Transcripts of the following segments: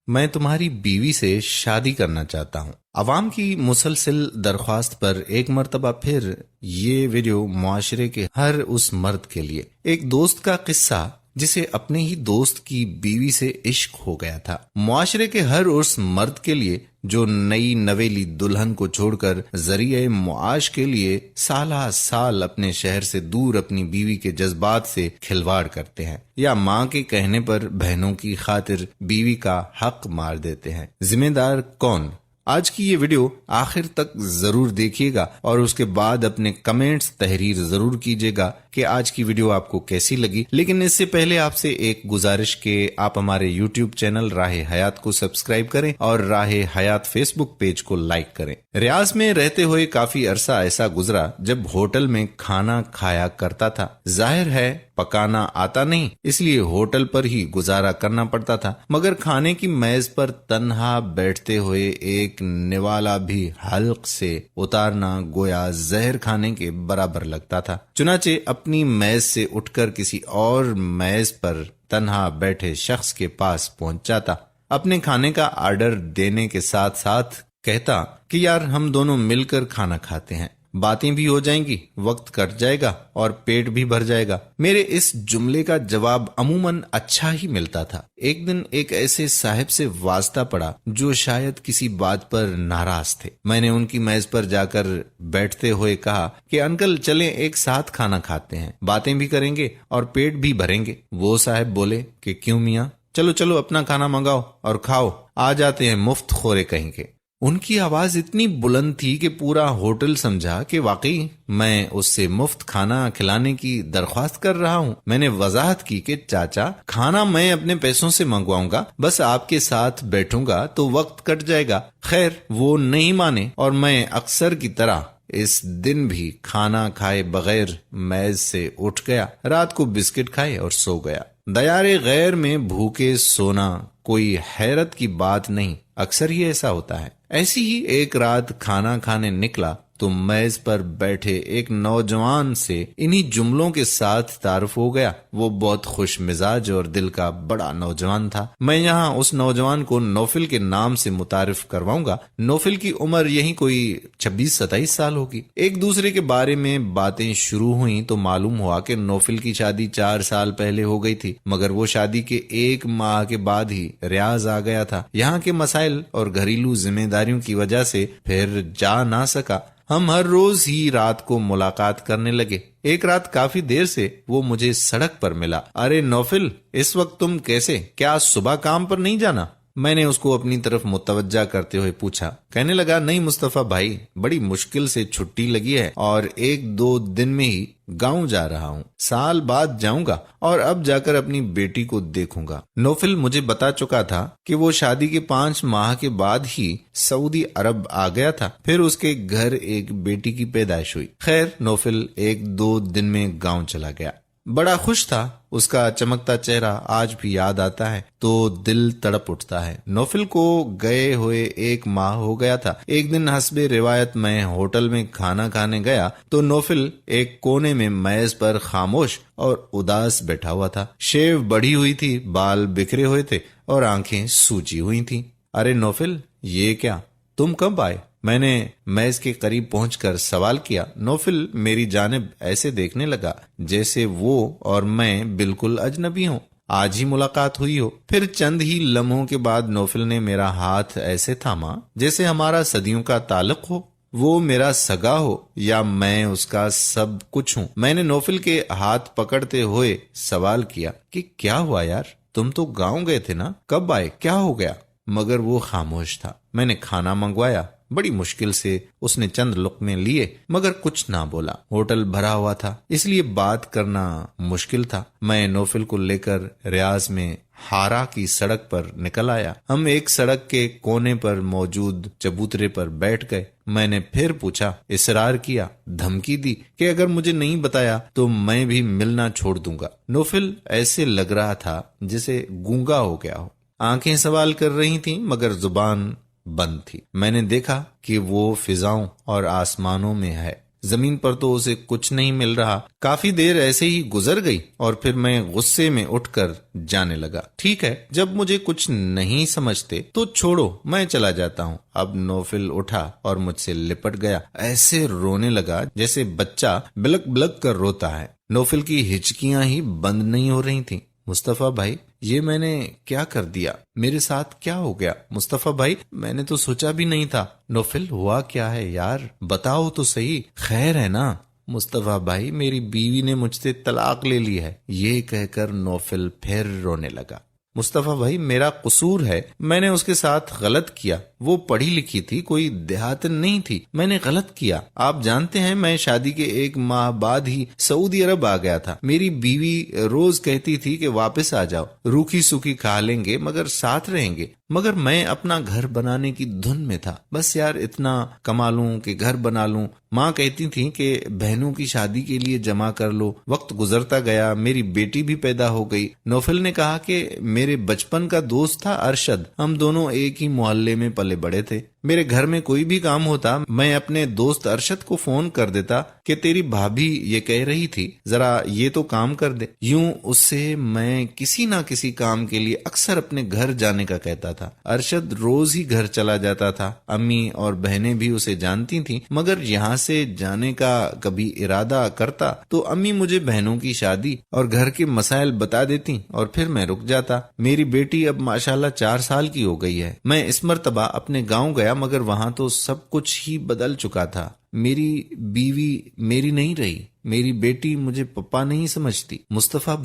मैं तुम्हारी बीवी से शादी करना चाहता हूँ। अवाम की मुसलसल दरख्वास्त पर एक मर्तबा फिर ये वीडियो मुआशरे के हर उस मर्द के लिए एक दोस्त का किस्सा जिसे अपने ही दोस्त की बीवी से इश्क हो गया था। मुआशरे के हर उस मर्द के लिए जो नई नवेली दुल्हन को छोड़कर जरिए मुआश के लिए साला साल अपने शहर से दूर अपनी बीवी के जज्बात से खिलवाड़ करते हैं, या माँ के कहने पर बहनों की खातिर बीवी का हक मार देते हैं। जिम्मेदार कौन? आज की ये वीडियो आखिर तक जरूर देखिएगा और उसके बाद अपने कमेंट्स तहरीर जरूर कीजिएगा कि आज की वीडियो आपको कैसी लगी। लेकिन इससे पहले आपसे एक गुजारिश कि आप हमारे YouTube चैनल राहे हयात को सब्सक्राइब करें और राहे हयात फेसबुक पेज को लाइक करें। रियाज में रहते हुए काफी अरसा ऐसा गुजरा जब होटल में खाना खाया करता था। जाहिर है पकाना आता नहीं, इसलिए होटल पर ही गुजारा करना पड़ता था, मगर खाने की मेज पर तन्हा बैठते हुए एक निवाला भी हल्क से उतारना गोया जहर खाने के बराबर लगता था। चुनाचे अपनी मेज से उठकर किसी और मेज पर तन्हा बैठे शख्स के पास पहुंच जाता। अपने खाने का ऑर्डर देने के साथ साथ कहता कि यार हम दोनों मिलकर खाना खाते हैं, बातें भी हो जाएंगी, वक्त कट जाएगा और पेट भी भर जाएगा। मेरे इस जुमले का जवाब अमूमन अच्छा ही मिलता था। एक दिन एक ऐसे साहिब से वास्ता पड़ा जो शायद किसी बात पर नाराज थे। मैंने उनकी मेज पर जाकर बैठते हुए कहा कि अंकल चलें एक साथ खाना खाते हैं, बातें भी करेंगे और पेट भी भरेंगे। वो साहिब बोले कि क्यों मियाँ, चलो चलो अपना खाना मंगाओ और खाओ, आ जाते हैं मुफ्त खोरे कहीं के। उनकी आवाज इतनी बुलंद थी कि पूरा होटल समझा कि वाकई मैं उससे मुफ्त खाना खिलाने की दरख्वास्त कर रहा हूँ। मैंने वजाहत की कि चाचा खाना मैं अपने पैसों से मंगवाऊंगा, बस आपके साथ बैठूंगा तो वक्त कट जाएगा। खैर वो नहीं माने और मैं अक्सर की तरह इस दिन भी खाना खाए बगैर मेज से उठ गया। रात को बिस्किट खाए और सो गया। दयारे गैर में भूखे सोना कोई हैरत की बात नहीं, अक्सर ही ऐसा होता है। ऐसी ही एक रात खाना खाने निकला तो मेज पर बैठे एक नौजवान से इन्हीं जुमलों के साथ तारुफ हो गया। वो बहुत खुश मिजाज और दिल का बड़ा नौजवान था। मैं यहाँ उस नौजवान को नौफिल के नाम से मुतारिफ करवाऊंगा। नौफिल की उम्र यही कोई 26-27 साल होगी। एक दूसरे के बारे में बातें शुरू हुई तो मालूम हुआ कि नौफिल की शादी 4 साल पहले हो गई थी, मगर वो शादी के 1 माह के बाद ही रियाज आ गया था। यहाँ के मसाइल और घरेलू जिम्मेदारियों की वजह से फिर जा ना सका। हम हर रोज ही रात को मुलाकात करने लगे। एक रात काफी देर से वो मुझे सड़क पर मिला। अरे नौफिल, इस वक्त तुम कैसे, क्या सुबह काम पर नहीं जाना? मैंने उसको अपनी तरफ मुतवज्जा करते हुए पूछा। कहने लगा, नहीं मुस्तफा भाई, बड़ी मुश्किल से छुट्टी लगी है और 1-2 दिन में ही गांव जा रहा हूँ। साल बाद जाऊंगा और अब जाकर अपनी बेटी को देखूंगा। नौफिल मुझे बता चुका था कि वो शादी के 5 माह के बाद ही सऊदी अरब आ गया था। फिर उसके घर एक बेटी की पैदाइश हुई। खैर नौफिल 1-2 दिन में गांव चला गया। बड़ा खुश था। उसका चमकता चेहरा आज भी याद आता है तो दिल तड़प उठता है। नौफिल को गए हुए 1 माह हो गया था। एक दिन हस्बे रिवायत मैं होटल में खाना खाने गया तो नौफिल एक कोने में मेज पर खामोश और उदास बैठा हुआ था। शेव बढ़ी हुई थी, बाल बिखरे हुए थे और आंखें सूजी हुई थी। अरे नौफिल, ये क्या, तुम कब आए? मैंने मेज के करीब पहुंचकर सवाल किया। नौफिल मेरी जानिब ऐसे देखने लगा जैसे वो और मैं बिल्कुल अजनबी हूँ, आज ही मुलाकात हुई हो। फिर चंद ही लम्हों के बाद नौफिल ने मेरा हाथ ऐसे थामा जैसे हमारा सदियों का ताल्लुक हो, वो मेरा सगा हो या मैं उसका सब कुछ हूँ। मैंने नौफिल के हाथ पकड़ते हुए सवाल किया कि क्या हुआ यार, तुम तो गाँव गए थे ना, कब आए, क्या हो गया? मगर वो खामोश था। मैंने खाना मंगवाया। बड़ी मुश्किल से उसने चंद लुक़मे लिए मगर कुछ ना बोला। होटल भरा हुआ था इसलिए बात करना मुश्किल था। मैं नौफिल को लेकर रियाज में हारा की सड़क पर निकल आया। हम एक सड़क के कोने पर मौजूद चबूतरे पर बैठ गए। मैंने फिर पूछा, इसरार किया, धमकी दी कि अगर मुझे नहीं बताया तो मैं भी मिलना छोड़ दूंगा। नौफिल ऐसे लग रहा था जैसे गूंगा हो गया हो। आंखें सवाल कर रही थीं मगर जुबान बंद थी। मैंने देखा कि वो फिजाओं और आसमानों में है, जमीन पर तो उसे कुछ नहीं मिल रहा। काफी देर ऐसे ही गुजर गई और फिर मैं गुस्से में उठकर जाने लगा। ठीक है, जब मुझे कुछ नहीं समझते तो छोड़ो, मैं चला जाता हूँ। अब नौफिल उठा और मुझसे लिपट गया। ऐसे रोने लगा जैसे बच्चा बिलक बिलक कर रोता है। नौफिल की हिचकियां ही बंद नहीं हो रही थीं। मुस्तफा भाई, ये मैंने क्या कर दिया? मेरे साथ क्या हो गया? मुस्तफा भाई, मैंने तो सोचा भी नहीं था। नौफिल, हुआ क्या है यार, बताओ तो सही, खैर है ना? मुस्तफा भाई, मेरी बीवी ने मुझसे तलाक ले ली है। ये कहकर नौफिल फिर रोने लगा। मुस्तफा भाई, मेरा कसूर है, मैंने उसके साथ गलत किया। वो पढ़ी लिखी थी, कोई देहातन नहीं थी, मैंने गलत किया। आप जानते हैं, मैं शादी के 1 माह बाद ही सऊदी अरब आ गया था। मेरी बीवी रोज कहती थी कि वापस आ जाओ, रूखी सूखी खा लेंगे मगर साथ रहेंगे। मगर मैं अपना घर बनाने की धुन में था। बस यार, इतना कमा लूं कि घर बना लूं। माँ कहती थी कि बहनों की शादी के लिए जमा कर लो। वक्त गुजरता गया, मेरी बेटी भी पैदा हो गई। नौफिल ने कहा कि मेरे बचपन का दोस्त था अरशद, हम दोनों एक ही मोहल्ले में पले बड़े थे। मेरे घर में कोई भी काम होता, मैं अपने दोस्त अरशद को फोन कर देता कि तेरी भाभी ये कह रही थी, जरा ये तो काम कर दे। यूं उससे मैं किसी ना किसी काम के लिए अक्सर अपने घर जाने का कहता था। अरशद रोज ही घर चला जाता था। अम्मी और बहनें भी उसे जानती थीं, मगर यहाँ से जाने का कभी इरादा करता तो अम्मी मुझे बहनों की शादी और घर के मसाइल बता देती और फिर मैं रुक जाता। मेरी बेटी अब माशाल्लाह 4 साल की हो गई है। मैं इस मर्तबा अपने गाँव गया, मगर वहां तो सब कुछ ही बदल चुका था। मेरी बीवी मेरी नहीं रही, मेरी बेटी मुझे पप्पा नहीं समझती। मुस्तफा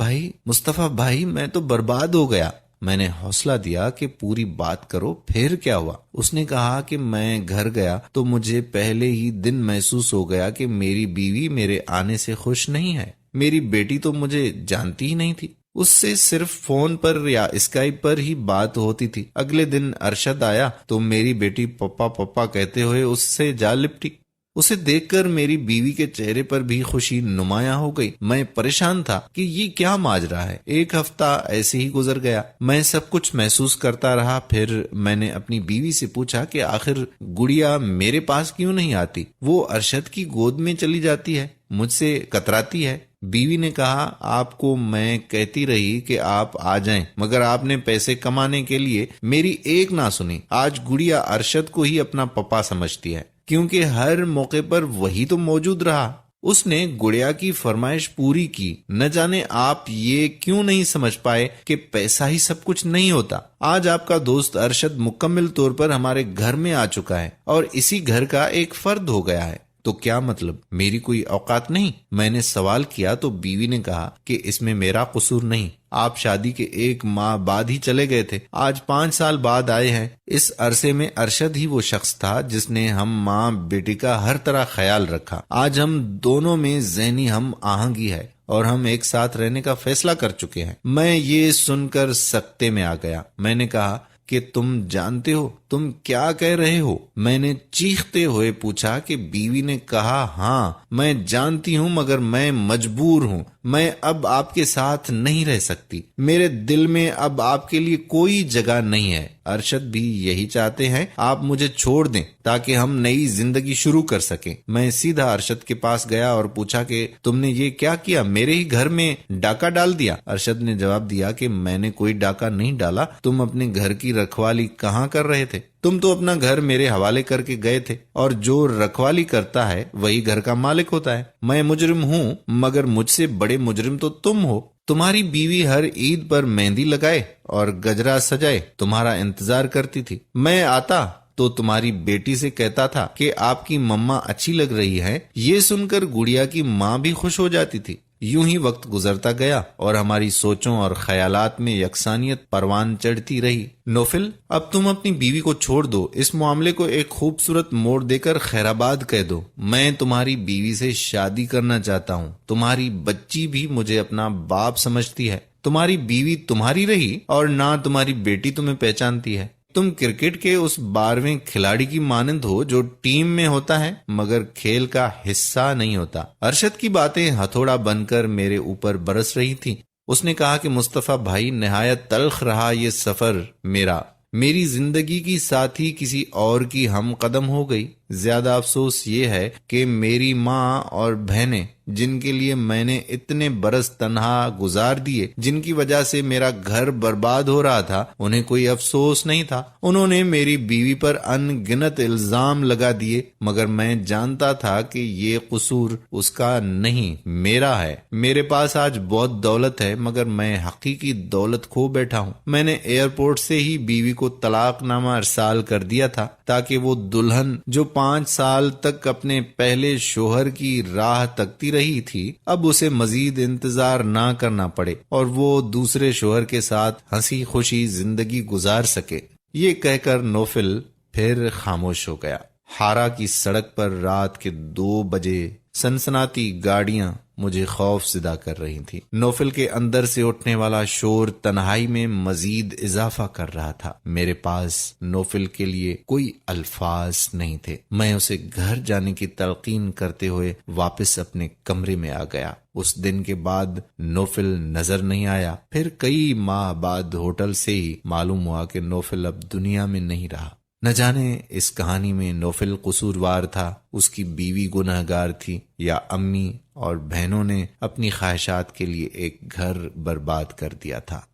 भाई, मैं तो बर्बाद हो गया। मैंने हौसला दिया कि पूरी बात करो, फिर क्या हुआ? उसने कहा कि मैं घर गया तो मुझे पहले ही दिन महसूस हो गया कि मेरी बीवी मेरे आने से खुश नहीं है। मेरी बेटी तो मुझे जानती ही नहीं थी, उससे सिर्फ फोन पर या स्काइप पर ही बात होती थी। अगले दिन अरशद आया तो मेरी बेटी पप्पा पप्पा कहते हुए उससे जा लिपटी। उसे देखकर मेरी बीवी के चेहरे पर भी खुशी नुमाया हो गई। मैं परेशान था कि ये क्या माजरा है। 1 हफ्ता ऐसे ही गुजर गया, मैं सब कुछ महसूस करता रहा। फिर मैंने अपनी बीवी से पूछा कि आखिर गुड़िया मेरे पास क्यों नहीं आती? वो अरशद की गोद में चली जाती है, मुझसे कतराती है। बीवी ने कहा, आपको मैं कहती रही कि आप आ जाएं, मगर आपने पैसे कमाने के लिए मेरी एक ना सुनी। आज गुड़िया अरशद को ही अपना पप्पा समझती है, क्योंकि हर मौके पर वही तो मौजूद रहा। उसने गुड़िया की फरमाइश पूरी की। न जाने आप ये क्यों नहीं समझ पाए कि पैसा ही सब कुछ नहीं होता। आज आपका दोस्त अरशद मुकम्मल तौर पर हमारे घर में आ चुका है और इसी घर का एक फर्द हो गया है। तो क्या मतलब, मेरी कोई औकात नहीं? मैंने सवाल किया तो बीवी ने कहा कि इसमें मेरा कसूर नहीं। आप शादी के 1 माह बाद ही चले गए थे, आज 5 साल बाद आए हैं। इस अरसे में अरशद ही वो शख्स था जिसने हम माँ बेटी का हर तरह ख्याल रखा। आज हम दोनों में ज़हनी हम आहंगी है और हम एक साथ रहने का फैसला कर चुके हैं। मैं ये सुनकर सकते में आ गया। मैंने कहा कि तुम जानते हो तुम क्या कह रहे हो? मैंने चीखते हुए पूछा कि बीवी ने कहा, हाँ मैं जानती हूँ, मगर मैं मजबूर हूँ। मैं अब आपके साथ नहीं रह सकती। मेरे दिल में अब आपके लिए कोई जगह नहीं है। अरशद भी यही चाहते हैं, आप मुझे छोड़ दें ताकि हम नई जिंदगी शुरू कर सकें। मैं सीधा अरशद के पास गया और पूछा कि तुमने ये क्या किया? मेरे ही घर में डाका डाल दिया। अरशद ने जवाब दिया कि मैंने कोई डाका नहीं डाला। तुम अपने घर की रखवाली कहाँ कर रहे थे? तुम तो अपना घर मेरे हवाले करके गए थे, और जो रखवाली करता है वही घर का मालिक होता है। मैं मुजरिम हूँ, मगर मुझसे बड़े मुजरिम तो तुम हो। तुम्हारी बीवी हर ईद पर मेहंदी लगाए और गजरा सजाए तुम्हारा इंतजार करती थी। मैं आता तो तुम्हारी बेटी से कहता था कि आपकी मम्मा अच्छी लग रही है। ये सुनकर गुड़िया की माँ भी खुश हो जाती थी। यूं ही वक्त गुजरता गया और हमारी सोचों और ख्यालात में यकसानियत परवान चढ़ती रही। नौफिल, अब तुम अपनी बीवी को छोड़ दो। इस मामले को एक खूबसूरत मोड़ देकर खैराबाद कह दो। मैं तुम्हारी बीवी से शादी करना चाहता हूँ। तुम्हारी बच्ची भी मुझे अपना बाप समझती है। तुम्हारी बीवी तुम्हारी रही और ना तुम्हारी बेटी तुम्हें पहचानती है। तुम क्रिकेट के उस 12वें खिलाड़ी की मानंद हो जो टीम में होता है मगर खेल का हिस्सा नहीं होता। अरशद की बातें हथौड़ा बनकर मेरे ऊपर बरस रही थीं। उसने कहा कि मुस्तफा भाई, निहायत तल्ख रहा ये सफर मेरा। मेरी जिंदगी की साथी किसी और की हम कदम हो गई। ज्यादा अफसोस ये है कि मेरी माँ और बहनें, जिनके लिए मैंने इतने बरस तन्हा गुजार दिए, जिनकी वजह से मेरा घर बर्बाद हो रहा था, उन्हें कोई अफसोस नहीं था। उन्होंने मेरी बीवी पर अनगिनत इल्जाम लगा दिए, मगर मैं जानता था कि ये कसूर उसका नहीं, मेरा है। मेरे पास आज बहुत दौलत है, मगर मैं हकीकी दौलत खो बैठा हूँ। मैंने एयरपोर्ट से ही बीवी को तलाकनामा अरसाल कर दिया था, ताकि वो दुल्हन जो 5 साल तक अपने पहले शोहर की राह तकती रही थी, अब उसे मजीद इंतजार ना करना पड़े और वो दूसरे शोहर के साथ हंसी खुशी जिंदगी गुजार सके। ये कहकर नौफिल फिर खामोश हो गया। हारा की सड़क पर रात के 2 बजे सनसनाती गाड़ियां मुझे खौफज़दा कर रही थी। नौफिल के अंदर से उठने वाला शोर तन्हाई में मजीद इजाफा कर रहा था। मेरे पास नौफिल के लिए कोई अल्फाज नहीं थे। मैं उसे घर जाने की तलकीन करते हुए वापस अपने कमरे में आ गया। उस दिन के बाद नौफिल नजर नहीं आया। फिर कई माह बाद होटल से ही मालूम हुआ कि नौफिल अब दुनिया में नहीं रहा। न जाने इस कहानी में नौफिल कसूरवार था, उसकी बीवी गुनहगार थी, या अम्मी और बहनों ने अपनी ख्वाहिशात के लिए एक घर बर्बाद कर दिया था।